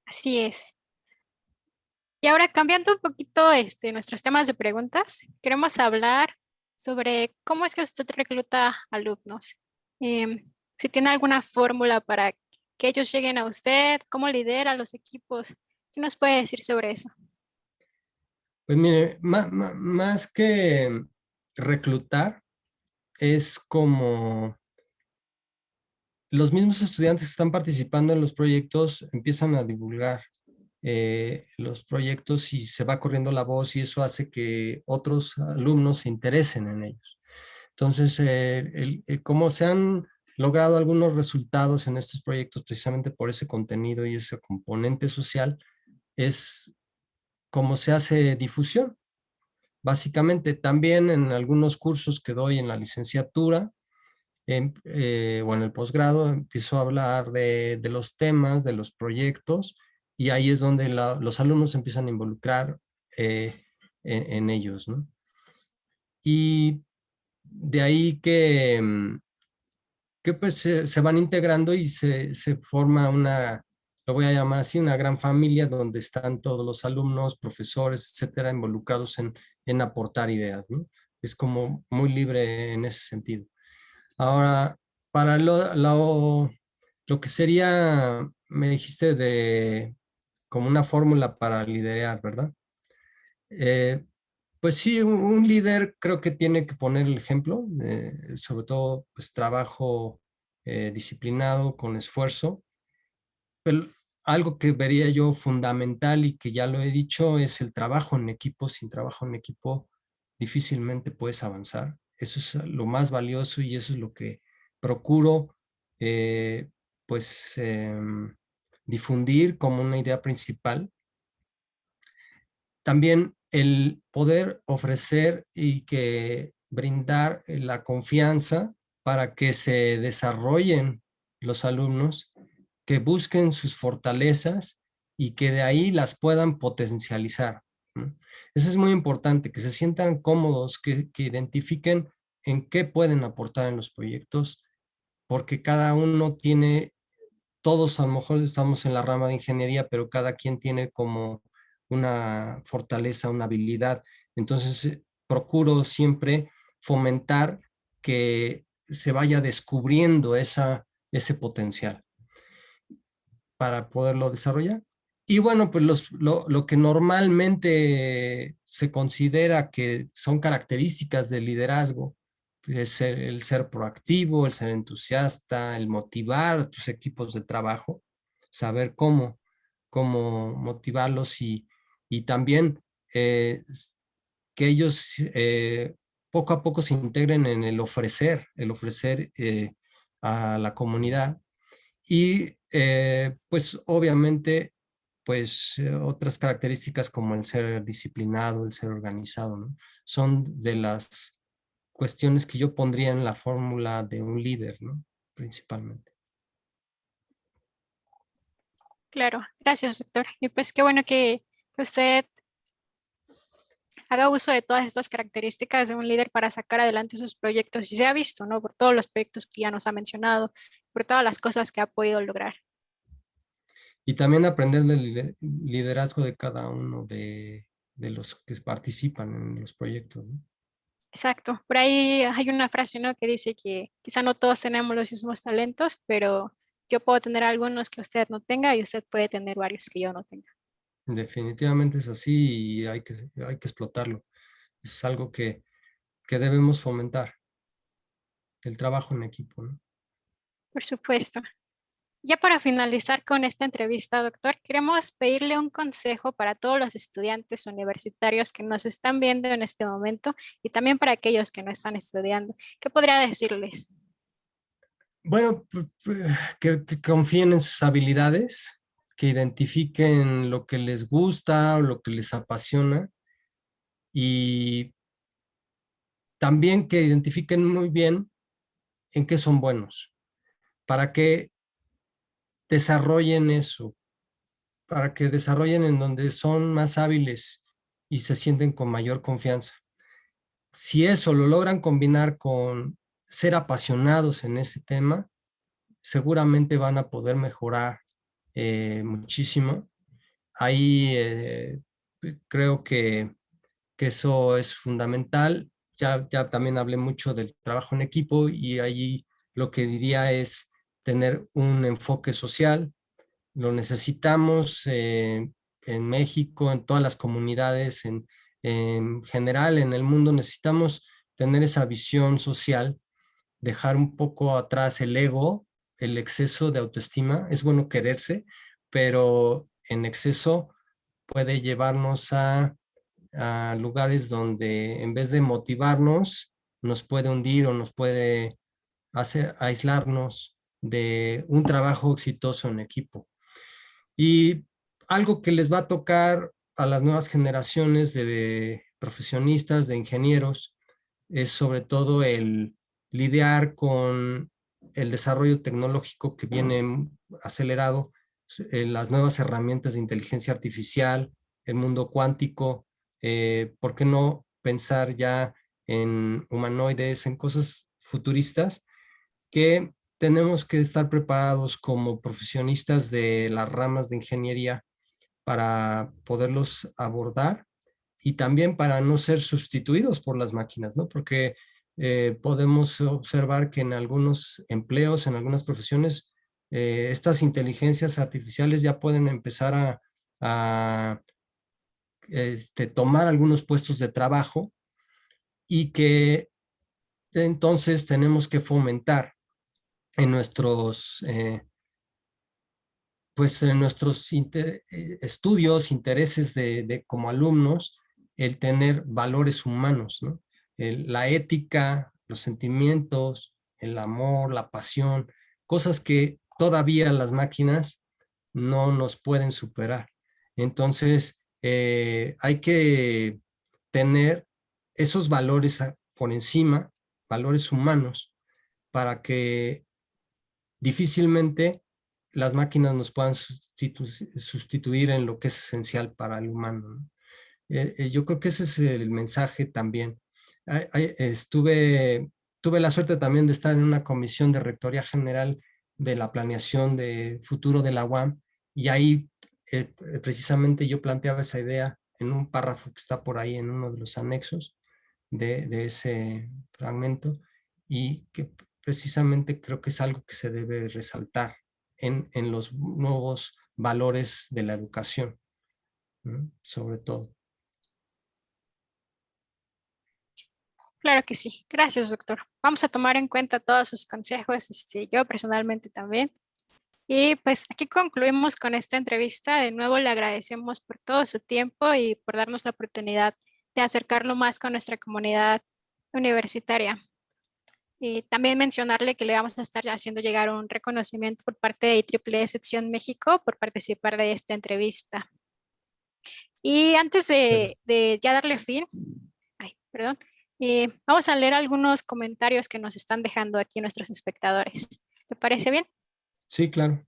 S1: Así es. Y ahora cambiando un poquito nuestros temas de preguntas, queremos hablar sobre cómo es que usted recluta alumnos. Si tiene alguna fórmula para que ellos lleguen a usted, cómo lidera los equipos, ¿qué nos puede decir sobre eso?
S2: Pues mire, más que reclutar, es como los mismos estudiantes que están participando en los proyectos empiezan a divulgar los proyectos y se va corriendo la voz y eso hace que otros alumnos se interesen en ellos. Entonces, cómo se han logrado algunos resultados en estos proyectos precisamente por ese contenido y ese componente social, es cómo se hace difusión. Básicamente, también en algunos cursos que doy en la licenciatura, o en el posgrado empiezo a hablar de los temas, de los proyectos, y ahí es donde los alumnos se empiezan a involucrar en ellos, ¿no? Y de ahí que pues se van integrando y se forma lo voy a llamar así, una gran familia donde están todos los alumnos, profesores, etcétera, involucrados en aportar ideas, ¿no? Es como muy libre en ese sentido. Ahora, para lo que sería, me dijiste de como una fórmula para liderar, ¿verdad? Eh, pues sí, un líder creo que tiene que poner el ejemplo, sobre todo pues trabajo disciplinado, con esfuerzo. Pero algo que vería yo fundamental y que ya lo he dicho es el trabajo en equipo. Sin trabajo en equipo difícilmente puedes avanzar. Eso es lo más valioso y eso es lo que procuro eh, pues difundir como una idea principal. También el poder ofrecer y que brindar la confianza para que se desarrollen los alumnos, que busquen sus fortalezas y que de ahí las puedan potencializar, ¿no? Eso es muy importante, que se sientan cómodos, que identifiquen en qué pueden aportar en los proyectos, porque cada uno tiene, todos a lo mejor estamos en la rama de ingeniería, pero cada quien tiene como una fortaleza, una habilidad. Entonces, procuro siempre fomentar que se vaya descubriendo ese potencial para poderlo desarrollar. Y bueno, pues lo que normalmente se considera que son características del liderazgo, es el ser proactivo, el ser entusiasta, el motivar a tus equipos de trabajo, saber cómo motivarlos y también que ellos poco a poco se integren en el ofrecer a la comunidad y pues obviamente pues otras características como el ser disciplinado, el ser organizado, ¿no? Son de las cuestiones que yo pondría en la fórmula de un líder, ¿no? Principalmente.
S1: Claro, gracias, doctor. Y pues qué bueno que usted haga uso de todas estas características de un líder para sacar adelante sus proyectos y se ha visto, ¿no? Por todos los proyectos que ya nos ha mencionado, por todas las cosas que ha podido lograr.
S2: Y también aprender del liderazgo de cada uno de los que participan en los proyectos, ¿no?
S1: Exacto. Por ahí hay una frase, ¿no? Que dice que quizá no todos tenemos los mismos talentos, pero yo puedo tener algunos que usted no tenga y usted puede tener varios que yo no tenga.
S2: Definitivamente es así y hay que explotarlo. Es algo que debemos fomentar, el trabajo en equipo, ¿no?
S1: Por supuesto. Ya para finalizar con esta entrevista, doctor, queremos pedirle un consejo para todos los estudiantes universitarios que nos están viendo en este momento y también para aquellos que no están estudiando. ¿Qué podría decirles?
S2: Bueno, que confíen en sus habilidades, que identifiquen lo que les gusta o lo que les apasiona y también que identifiquen muy bien en qué son buenos, para que desarrollen eso, para que desarrollen en donde son más hábiles y se sienten con mayor confianza. Si eso lo logran combinar con ser apasionados en ese tema, seguramente van a poder mejorar muchísimo. Ahí creo que eso es fundamental. Ya también hablé mucho del trabajo en equipo y ahí lo que diría es tener un enfoque social. Lo necesitamos en México, en todas las comunidades, en general, en el mundo. Necesitamos tener esa visión social, dejar un poco atrás el ego, el exceso de autoestima. Es bueno quererse, pero en exceso puede llevarnos a lugares donde en vez de motivarnos, nos puede hundir o nos puede hacer aislarnos de un trabajo exitoso en equipo. Y algo que les va a tocar a las nuevas generaciones de profesionistas, de ingenieros, es sobre todo el lidiar con el desarrollo tecnológico que viene acelerado, las nuevas herramientas de inteligencia artificial, el mundo cuántico, ¿por qué no pensar ya en humanoides, en cosas futuristas que tenemos que estar preparados como profesionistas de las ramas de ingeniería para poderlos abordar y también para no ser sustituidos por las máquinas, ¿no? Porque podemos observar que en algunos empleos, en algunas profesiones, estas inteligencias artificiales ya pueden empezar a tomar algunos puestos de trabajo y que entonces tenemos que fomentar en nuestros pues en nuestros estudios, intereses como alumnos, el tener valores humanos, ¿no? La ética, los sentimientos, el amor, la pasión, cosas que todavía las máquinas no nos pueden superar. Entonces, hay que tener esos valores por encima, valores humanos, para que difícilmente las máquinas nos puedan sustituir en lo que es esencial para el humano, ¿no? Yo creo que ese es el mensaje también. Tuve la suerte también de estar en una comisión de Rectoría General de la planeación de futuro de la UAM y ahí precisamente yo planteaba esa idea en un párrafo que está por ahí en uno de los anexos de ese fragmento y que precisamente creo que es algo que se debe resaltar en los nuevos valores de la educación, ¿no? Sobre todo.
S1: Claro que sí. Gracias, doctor. Vamos a tomar en cuenta todos sus consejos, yo personalmente también. Y pues aquí concluimos con esta entrevista. De nuevo le agradecemos por todo su tiempo y por darnos la oportunidad de acercarlo más con nuestra comunidad universitaria. Y también mencionarle que le vamos a estar haciendo llegar un reconocimiento por parte de IEEE Sección México por participar de esta entrevista. Y antes de ya darle fin, ay, perdón, vamos a leer algunos comentarios que nos están dejando aquí nuestros espectadores. ¿Te parece bien?
S2: Sí, claro.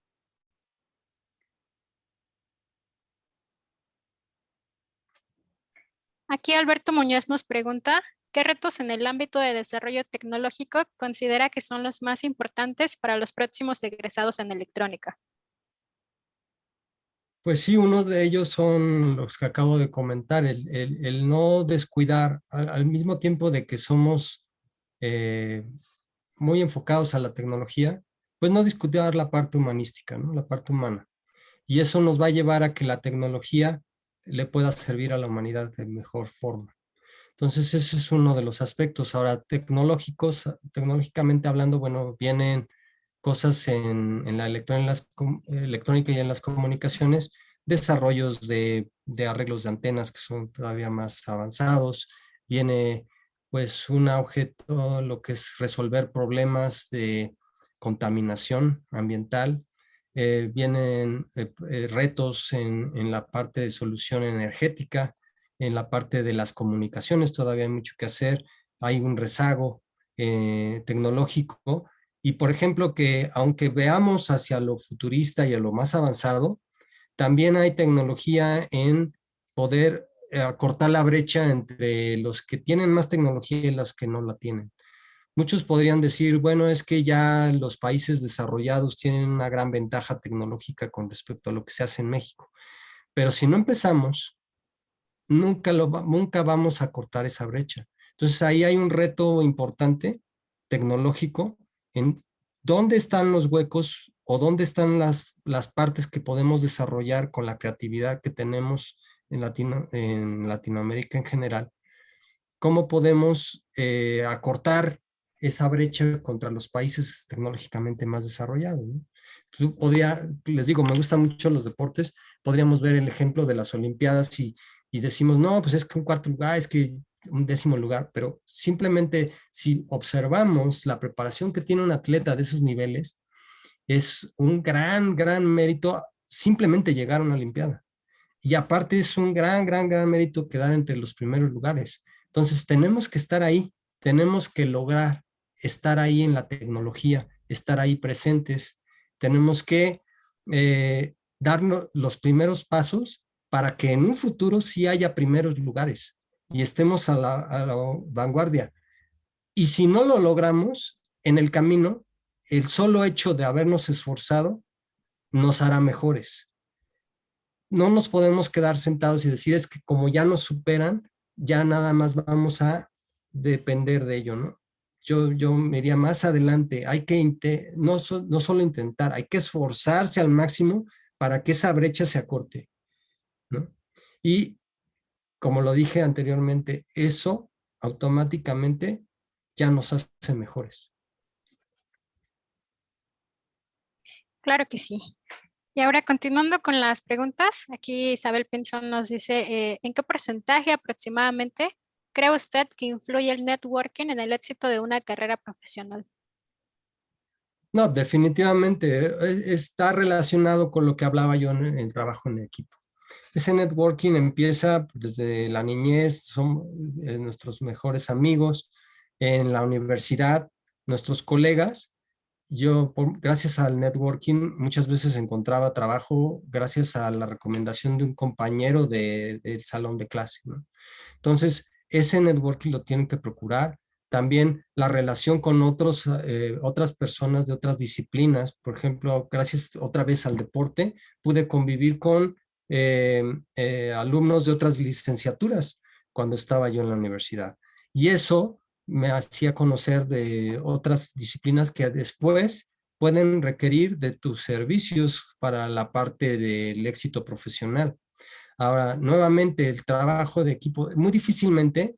S1: Aquí Alberto Muñoz nos pregunta, ¿qué retos en el ámbito de desarrollo tecnológico considera que son los más importantes para los próximos egresados en electrónica?
S2: Pues sí, unos de ellos son los que acabo de comentar, el no descuidar al mismo tiempo de que somos eh, muy enfocados a la tecnología, pues no descuidar la parte humanística, ¿no? La parte humana. Y eso nos va a llevar a que la tecnología le pueda servir a la humanidad de mejor forma. Entonces, ese es uno de los aspectos. Ahora, tecnológicamente hablando, bueno, vienen cosas en la electrónica y en las comunicaciones, desarrollos de arreglos de antenas que son todavía más avanzados. Viene pues un auge todo lo que es resolver problemas de contaminación ambiental. Vienen retos en la parte de solución energética, en la parte de las comunicaciones todavía hay mucho que hacer, hay un rezago tecnológico y por ejemplo que aunque veamos hacia lo futurista y a lo más avanzado, también hay tecnología en poder acortar la brecha entre los que tienen más tecnología y los que no la tienen. Muchos podrían decir, bueno, es que ya los países desarrollados tienen una gran ventaja tecnológica con respecto a lo que se hace en México. Pero si no empezamos, nunca vamos a cortar esa brecha. Entonces ahí hay un reto importante tecnológico en dónde están los huecos o dónde están las partes que podemos desarrollar con la creatividad que tenemos en Latinoamérica en general. ¿Cómo podemos acortar esa brecha contra los países tecnológicamente más desarrollados? ¿No? Les digo, me gustan mucho los deportes, podríamos ver el ejemplo de las Olimpiadas y decimos, no, pues es que un cuarto lugar, es que un décimo lugar, pero simplemente si observamos la preparación que tiene un atleta de esos niveles, es un gran mérito simplemente llegar a una Olimpiada. Y aparte es un gran mérito quedar entre los primeros lugares. Entonces tenemos que estar ahí, tenemos que lograr estar ahí en la tecnología, estar ahí presentes, tenemos que dar los primeros pasos para que en un futuro sí haya primeros lugares y estemos a la vanguardia. Y si no lo logramos, en el camino, el solo hecho de habernos esforzado nos hará mejores. No nos podemos quedar sentados y decir es que como ya nos superan, ya nada más vamos a depender de ello, ¿no? Yo me iría más adelante, hay que no solo intentar, hay que esforzarse al máximo para que esa brecha se acorte, ¿no? Y como lo dije anteriormente, eso automáticamente ya nos hace mejores.
S1: Claro que sí. Y ahora continuando con las preguntas, aquí Isabel Pinzón nos dice, ¿en qué porcentaje aproximadamente cree usted que influye el networking en el éxito de una carrera profesional?
S2: No, definitivamente está relacionado con lo que hablaba yo en el trabajo en equipo. Ese networking empieza desde la niñez, son nuestros mejores amigos en la universidad, nuestros colegas. Gracias al networking, muchas veces encontraba trabajo gracias a la recomendación de un compañero del salón de clase, ¿no? Entonces, ese networking lo tienen que procurar. También la relación con otras personas de otras disciplinas. Por ejemplo, gracias otra vez al deporte, pude convivir con alumnos de otras licenciaturas cuando estaba yo en la universidad. Y eso me hacía conocer de otras disciplinas que después pueden requerir de tus servicios para la parte del éxito profesional. Ahora, nuevamente, el trabajo de equipo, muy difícilmente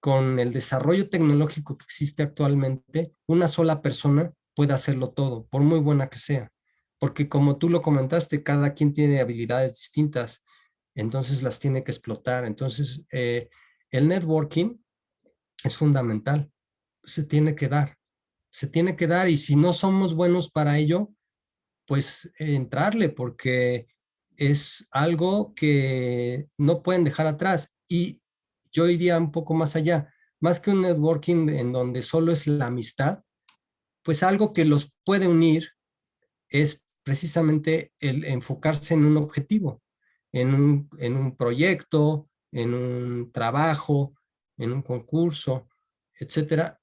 S2: con el desarrollo tecnológico que existe actualmente, una sola persona puede hacerlo todo, por muy buena que sea. Porque como tú lo comentaste, cada quien tiene habilidades distintas, entonces las tiene que explotar. Entonces, el networking es fundamental, se tiene que dar y si no somos buenos para ello, pues entrarle porque es algo que no pueden dejar atrás. Y yo iría un poco más allá, más que un networking en donde solo es la amistad, pues algo que los puede unir es precisamente el enfocarse en un objetivo, en un proyecto, en un trabajo, en un concurso, etcétera.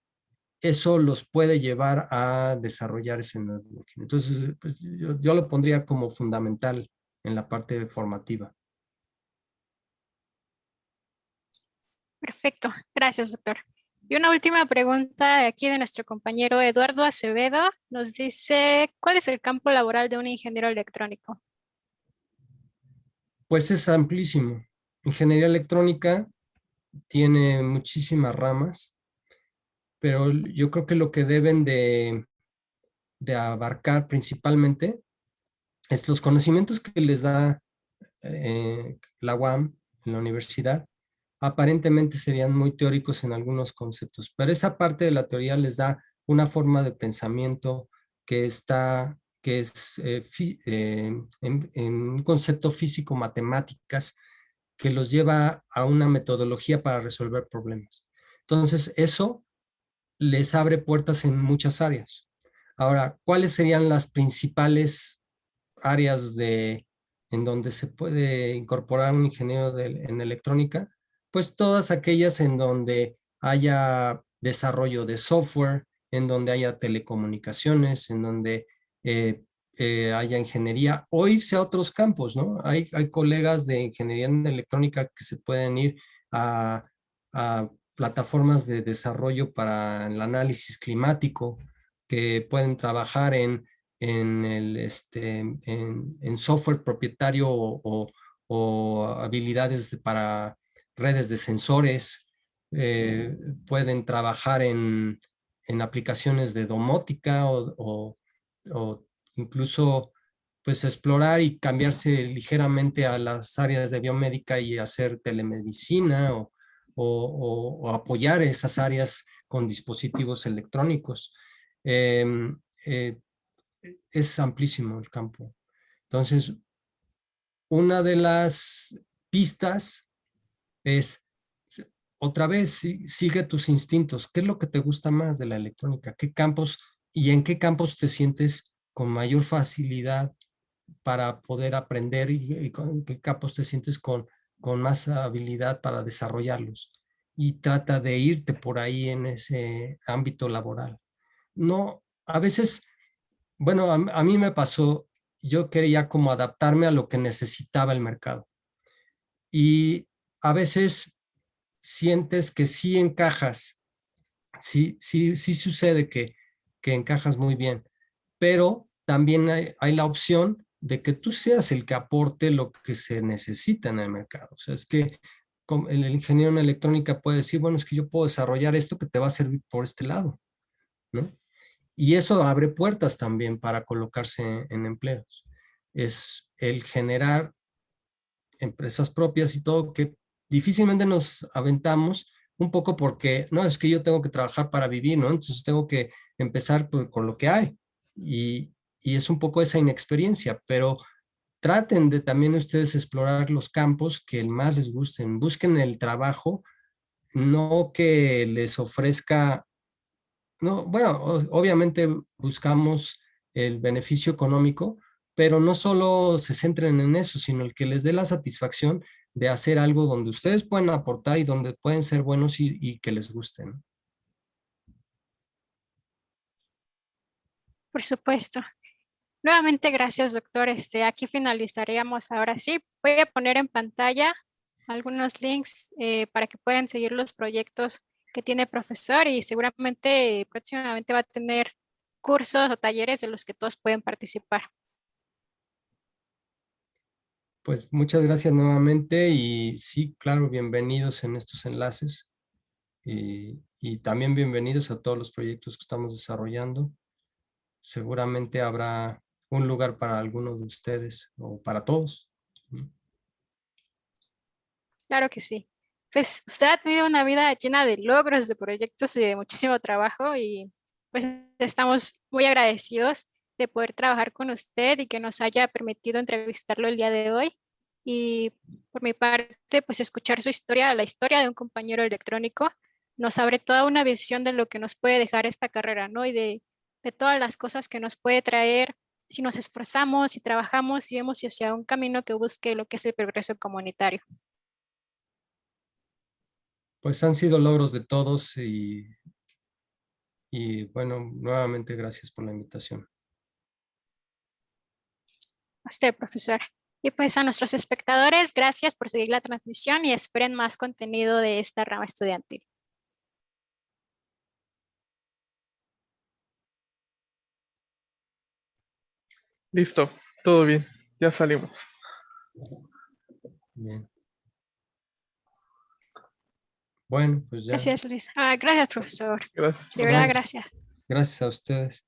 S2: Eso los puede llevar a desarrollar ese networking. Entonces, pues, yo lo pondría como fundamental en la parte formativa.
S1: Perfecto, gracias, doctor. Y una última pregunta aquí de nuestro compañero Eduardo Acevedo. Nos dice, ¿cuál es el campo laboral de un ingeniero electrónico?
S2: Pues es amplísimo. Ingeniería electrónica tiene muchísimas ramas, pero yo creo que lo que deben de abarcar principalmente es los conocimientos que les da la UAM en la universidad. Aparentemente serían muy teóricos en algunos conceptos, pero esa parte de la teoría les da una forma de pensamiento que está, que es en un concepto físico, matemáticas, que los lleva a una metodología para resolver problemas. Entonces, eso les abre puertas en muchas áreas. Ahora, ¿cuáles serían las principales áreas en donde se puede incorporar un ingeniero en electrónica? Pues todas aquellas en donde haya desarrollo de software, en donde haya telecomunicaciones, en donde haya ingeniería, o irse a otros campos, ¿no? Hay colegas de ingeniería en electrónica que se pueden ir a plataformas de desarrollo para el análisis climático, que pueden trabajar en software propietario o habilidades para redes de sensores, pueden trabajar en aplicaciones de domótica o incluso pues explorar y cambiarse ligeramente a las áreas de biomédica y hacer telemedicina o apoyar esas áreas con dispositivos electrónicos. Eh, eh, es amplísimo el campo. Entonces, una de las pistas es, otra vez, sigue tus instintos. ¿Qué es lo que te gusta más de la electrónica? ¿Qué campos y en qué campos te sientes con mayor facilidad para poder aprender y con qué campos te sientes con más habilidad para desarrollarlos? Y trata de irte por ahí en ese ámbito laboral. No, a veces, bueno, a mí me pasó, yo quería como adaptarme a lo que necesitaba el mercado. Y a veces sientes que sí encajas, sí sucede que encajas muy bien, pero también hay la opción de que tú seas el que aporte lo que se necesita en el mercado. O sea, es que el ingeniero en electrónica puede decir, bueno, es que yo puedo desarrollar esto que te va a servir por este lado, ¿no? Y eso abre puertas también para colocarse en empleos. Es el generar empresas propias y todo, que difícilmente nos aventamos un poco porque, no, es que yo tengo que trabajar para vivir, ¿no? Entonces tengo que empezar pues, con lo que hay. Y es un poco esa inexperiencia, pero traten de también ustedes explorar los campos que más les gusten. Busquen el trabajo, no que les ofrezca, no, bueno, obviamente buscamos el beneficio económico, pero no solo se centren en eso, sino el que les dé la satisfacción de hacer algo donde ustedes pueden aportar y donde pueden ser buenos y que les gusten.
S1: Por supuesto. Nuevamente, gracias, doctor. Aquí finalizaríamos ahora sí. Voy a poner en pantalla algunos links para que puedan seguir los proyectos que tiene profesor y seguramente próximamente va a tener cursos o talleres de los que todos pueden participar.
S2: Pues muchas gracias nuevamente y sí, claro, bienvenidos en estos enlaces y también bienvenidos a todos los proyectos que estamos desarrollando. Seguramente habrá un lugar para alguno de ustedes o para todos.
S1: Claro que sí. Pues usted ha tenido una vida llena de logros, de proyectos y de muchísimo trabajo y pues estamos muy agradecidos de poder trabajar con usted y que nos haya permitido entrevistarlo el día de hoy. Y por mi parte, pues escuchar su historia, la historia de un compañero electrónico, nos abre toda una visión de lo que nos puede dejar esta carrera, ¿no? Y de todas las cosas que nos puede traer si nos esforzamos, si trabajamos y vemos hacia un camino que busque lo que es el progreso comunitario.
S2: Pues han sido logros de todos y bueno, nuevamente gracias por la invitación.
S1: A usted, profesor. Y pues a nuestros espectadores, gracias por seguir la transmisión y esperen más contenido de esta rama estudiantil.
S3: Listo, todo bien, ya salimos.
S2: Bien. Bueno, pues ya.
S1: Gracias, Luis. Gracias, profesor.
S3: Gracias.
S1: De verdad,
S2: No,
S1: gracias.
S2: gracias a ustedes.